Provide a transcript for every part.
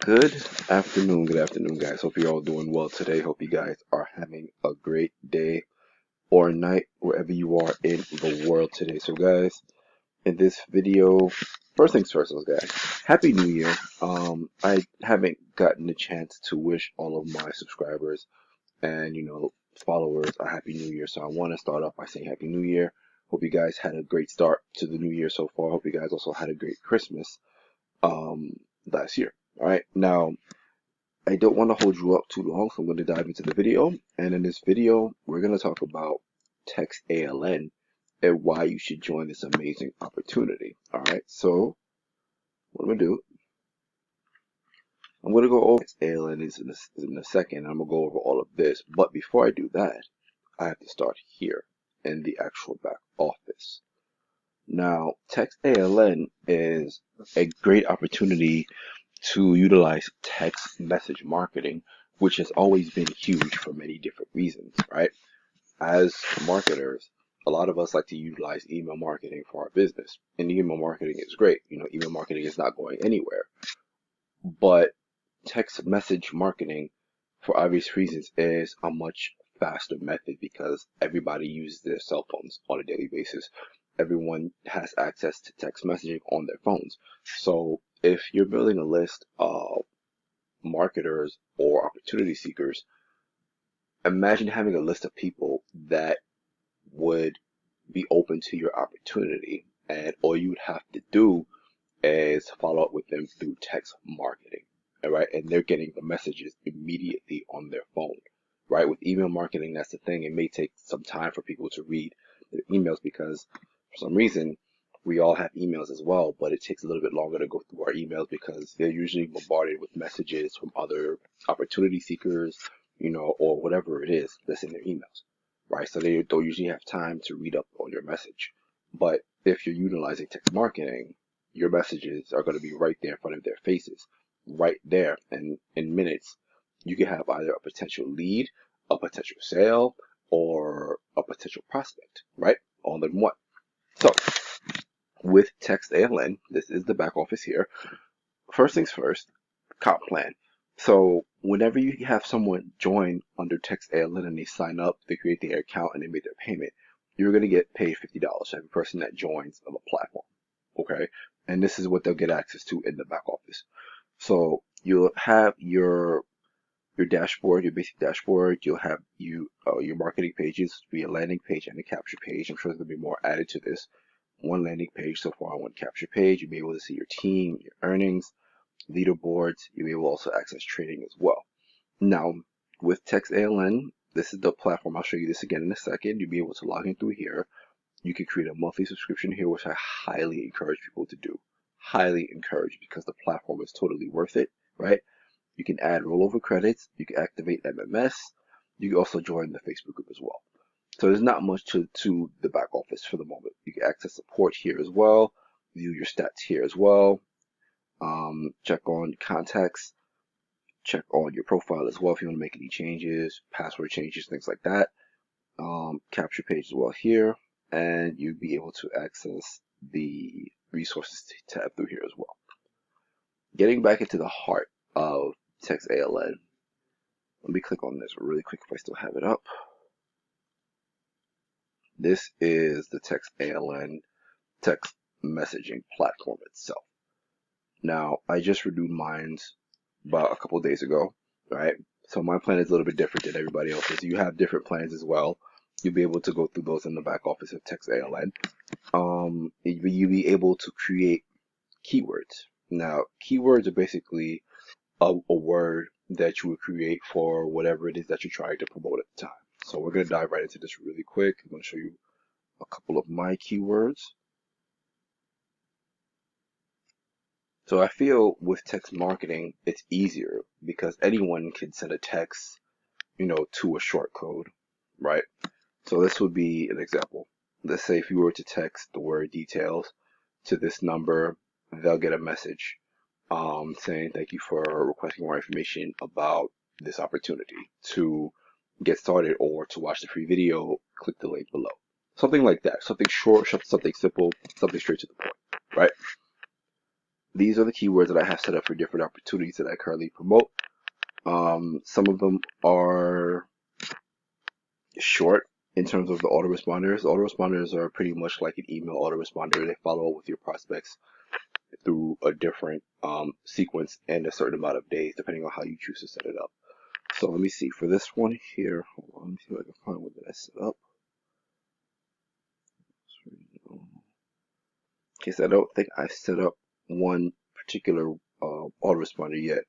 Good good afternoon, guys. Hope you're all doing well today. Hope you guys are having a great day or night wherever you are in the world today. So, guys, in this video, first things first, guys, Happy New Year. I haven't gotten the chance to wish all of my subscribers and followers a Happy New Year. So I want to start off by saying Happy New Year. Hope you guys had a great start to the new year so far. Hope you guys also had a great Christmas um last year. All right, now I don't want to hold you up too long, so I'm going to dive into the video. And in this video, we're going to talk about Text ALN and why you should join this amazing opportunity. All right, so what I'm going to do, I'm going to go over Text ALN in a second. I'm going to go over all of this. But before I do that, I have to start here in the actual back office. Now, Text ALN is a great opportunity to utilize text message marketing, which has always been huge for many different reasons, right? As marketers, a lot of us like to utilize email marketing for our business, and email marketing is great. Email marketing is not going anywhere, but text message marketing, for obvious reasons, is a much faster method because everybody uses their cell phones on a daily basis. Everyone has access to text messaging on their phones. So if you're building a list of marketers or opportunity seekers, imagine having a list of people that would be open to your opportunity, and all you would have to do is follow up with them through text marketing. All right, and they're getting the messages immediately on their phone. Right, with email marketing, that's the thing. It may take some time for people to read their emails because for some reason we all have emails as well, but it takes a little bit longer to go through our emails because they're usually bombarded with messages from other opportunity seekers, or whatever it is that's in their emails, right? So they don't usually have time to read up on your message. But if you're utilizing text marketing, your messages are going to be right there in front of their faces, right there. And in minutes, you can have either a potential lead, a potential sale, or a potential prospect, right? All in one. So with Text ALN, this is the back office here. First things first, comp plan. So whenever you have someone join under Text ALN and they sign up, they create their account and they make their payment, you're going to get paid $50 for every person that joins on the platform. Okay. And this is what they'll get access to in the back office. So you'll have your dashboard, your basic dashboard. You'll have your marketing pages, be a landing page and a capture page. I'm sure there's going to be more added to this. One landing page so far, one capture page. You'll be able to see your team, your earnings, leaderboards. You'll be able to also access trading as well. Now, with Text ALN, this is the platform. I'll show you this again in a second. You'll be able to log in through here. You can create a monthly subscription here, which I highly encourage people to do. Highly encourage, because the platform is totally worth it, right? You can add rollover credits. You can activate MMS. You can also join the Facebook group as well. So there's not much to the back office for the moment. You can access support here as well. View your stats here as well. Check on contacts. Check on your profile as well if you want to make any changes, password changes, things like that. Capture page as well here. And you'll be able to access the resources tab through here as well. Getting back into the heart of Text ALN. Let me click on this really quick if I still have it up. This is the Text ALN text messaging platform itself. Now, I just renewed mine about a couple of days ago, right? So my plan is a little bit different than everybody else's. You have different plans as well. You'll be able to go through those in the back office of Text ALN. You'll be able to create keywords. Now, keywords are basically a word that you would create for whatever it is that you're trying to promote at the time. So we're going to dive right into this really quick. I'm going to show you a couple of my keywords. So I feel with text marketing, it's easier because anyone can send a text, to a short code, right? So this would be an example. Let's say if you were to text the word details to this number, they'll get a message saying thank you for requesting more information about this opportunity. To get started or to watch the free video, click the link below. Something like that. Something short, something simple, something straight to the point, right? these are the keywords that I have set up for different opportunities that I currently promote. Some of them are short in terms of the autoresponders. Autoresponders are pretty much like an email autoresponder. They follow up with your prospects through a different sequence and a certain amount of days, depending on how you choose to set it up. So let me see. For this one here, hold on, let me see if I can find what did I set up. Okay, so I don't think I set up one particular autoresponder yet.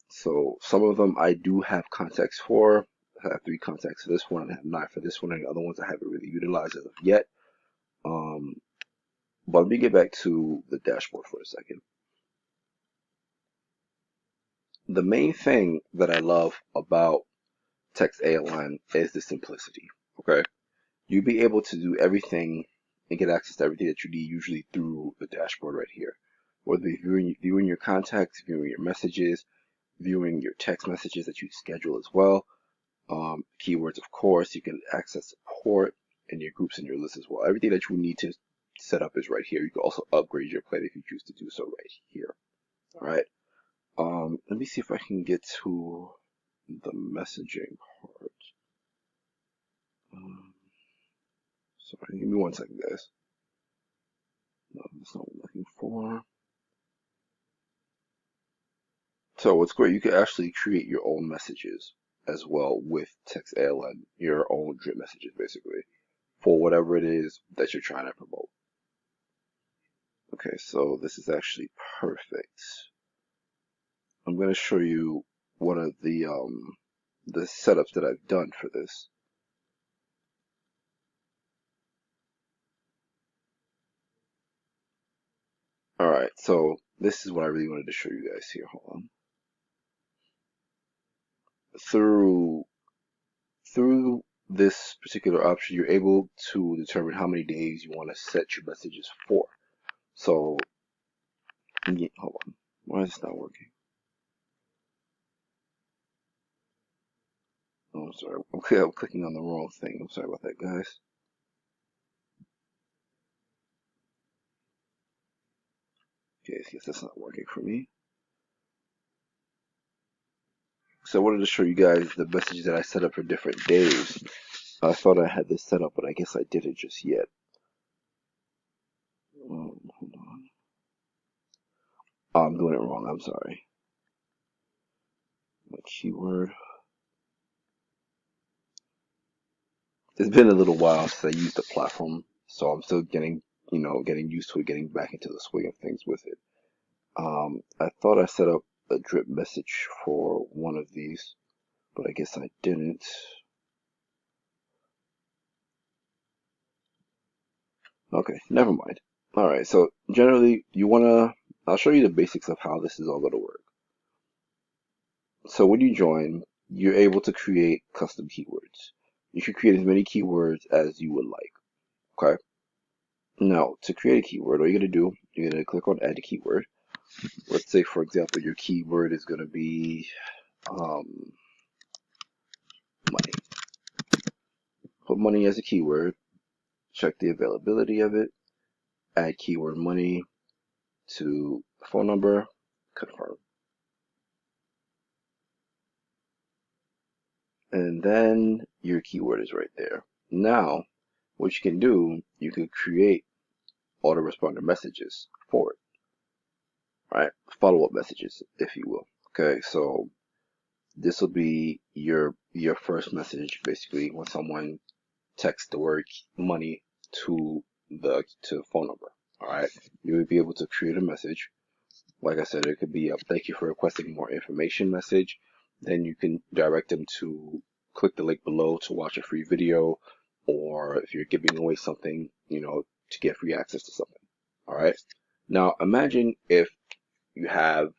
So some of them I do have contacts for. I have 3 contacts for this one, I have 9 for this one, and the other ones I haven't really utilized as of yet. But let me get back to the dashboard for a second. The main thing that I love about Text Aln is the simplicity. Okay, you'll be able to do everything and get access to everything that you need usually through the dashboard right here. Whether you're viewing your contacts, viewing your messages, viewing your text messages that you schedule as well. Keywords, of course, you can access support and your groups and your lists as well. Everything that you need to set up is right here. You can also upgrade your plan if you choose to do so right here. All right. Let me see if I can get to the messaging part. Sorry, give me one second, guys. No, that's not what I'm looking for. So what's great, you can actually create your own messages as well with Text Aln, your own drip messages basically, for whatever it is that you're trying to promote. Okay, so this is actually perfect. I'm going to show you one of the setups that I've done for this. All right, so this is what I really wanted to show you guys here. Hold on. Through this particular option, you're able to determine how many days you want to set your messages for. So, hold on. Why is this not working? Oh, I'm sorry. Okay, I'm clicking on the wrong thing. I'm sorry about that, guys. Okay, I guess that's not working for me. So I wanted to show you guys the messages that I set up for different days. I thought I had this set up, but I guess I didn't just yet. Hold on. Oh, I'm doing it wrong. I'm sorry. My keyword. It's been a little while since I used the platform, so I'm still getting used to it, getting back into the swing of things with it. I thought I set up a drip message for one of these, but I guess I didn't. Okay, never mind. Alright, so generally I'll show you the basics of how this is all going to work. So when you join, you're able to create custom keywords. You can create as many keywords as you would like, okay? Now, to create a keyword, all you're going to do, you're going to click on add a keyword. Let's say, for example, your keyword is going to be money. Put money as a keyword, check the availability of it, add keyword money to phone number, confirm. And then your keyword is right there. Now, what you can do, you can create autoresponder messages for it, right? Follow-up messages, if you will. Okay, so this will be your first message, basically, when someone texts the word money to the phone number. All right, you would be able to create a message. Like I said, it could be a thank you for requesting more information message. Then you can direct them to click the link below to watch a free video, or if you're giving away something, to get free access to something. All right. Now imagine if you have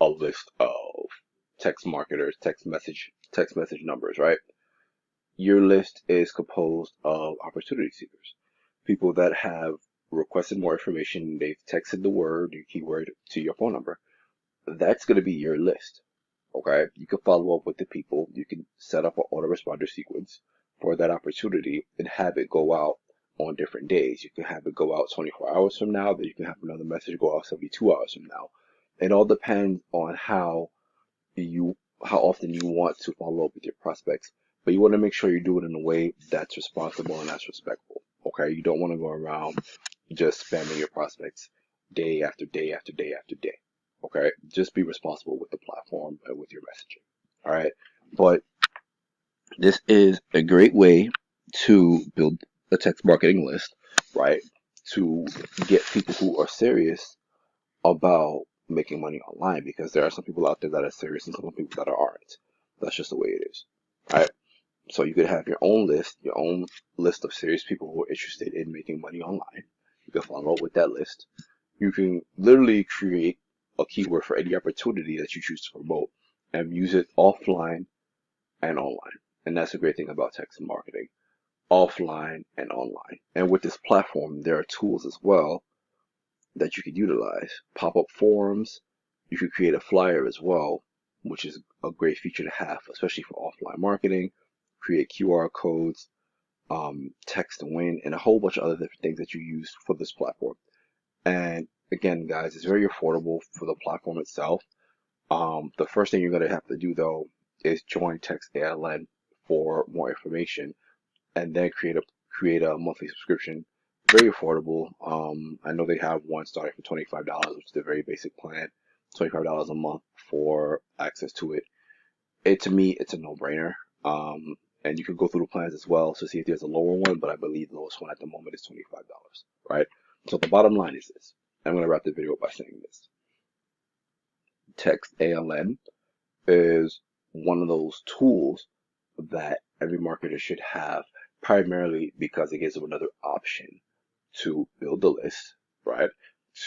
a list of text marketers, text message numbers, right? Your list is composed of opportunity seekers, people that have requested more information. They've texted the word, your keyword, to your phone number. That's going to be your list. Okay, you can follow up with the people. You can set up an autoresponder sequence for that opportunity and have it go out on different days. You can have it go out 24 hours from now, then you can have another message go out 72 hours from now. It all depends on how often you want to follow up with your prospects, but you want to make sure you do it in a way that's responsible and that's respectful. Okay, you don't want to go around just spamming your prospects day after day after day after day. Okay, just be responsible with the platform and with your messaging. All right, but this is a great way to build a text marketing list, right? To get people who are serious about making money online, because there are some people out there that are serious and some people that aren't. That's just the way it is. Right? So you could have your own list of serious people who are interested in making money online. You can follow up with that list. You can literally create a keyword for any opportunity that you choose to promote and use it offline and online. And that's the great thing about text marketing, offline and online. And with this platform, there are tools as well that you could utilize. Pop-up forums, you could create a flyer as well, which is a great feature to have, especially for offline marketing. Create QR codes, text to win, and a whole bunch of other different things that you use for this platform. And again, guys, it's very affordable for the platform itself. The first thing you're going to have to do though is join Text ALN for more information, and then create a monthly subscription. Very affordable. I know they have one starting for $25, which is a very basic plan. $25 a month for access to it. To me, it's a no-brainer. And you can go through the plans as well to see if there's a lower one, but I believe the lowest one at the moment is $25, right? So the bottom line is this. I'm going to wrap the video up by saying this. Text ALN is one of those tools that every marketer should have, primarily because it gives them another option to build a list, right?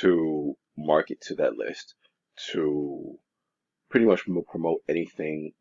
To market to that list, to pretty much promote anything,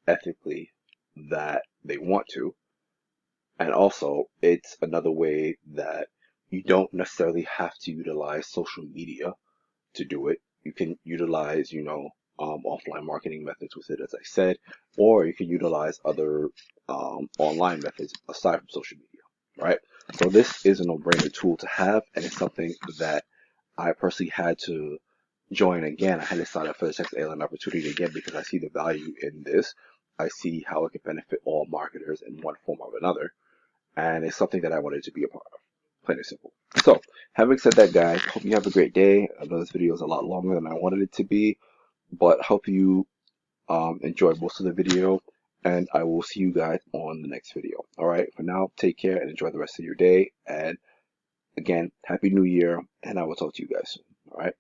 ethically that they want to. And also, it's another way that you don't necessarily have to utilize social media to do it. You can utilize, offline marketing methods with it, as I said, or you can utilize other online methods aside from social media, right? So this is a no-brainer tool to have, and it's something that I personally had to join again. I had to sign up for the Text ALN opportunity again because I see the value in this. I see how it can benefit all marketers in one form or another, and it's something that I wanted to be a part of. Plain and simple. So, having said that, guys, hope you have a great day. I know this video is a lot longer than I wanted it to be, but hope you enjoyed most of the video, and I will see you guys on the next video. All right, for now, take care and enjoy the rest of your day. And again, Happy New Year, and I will talk to you guys soon. All right.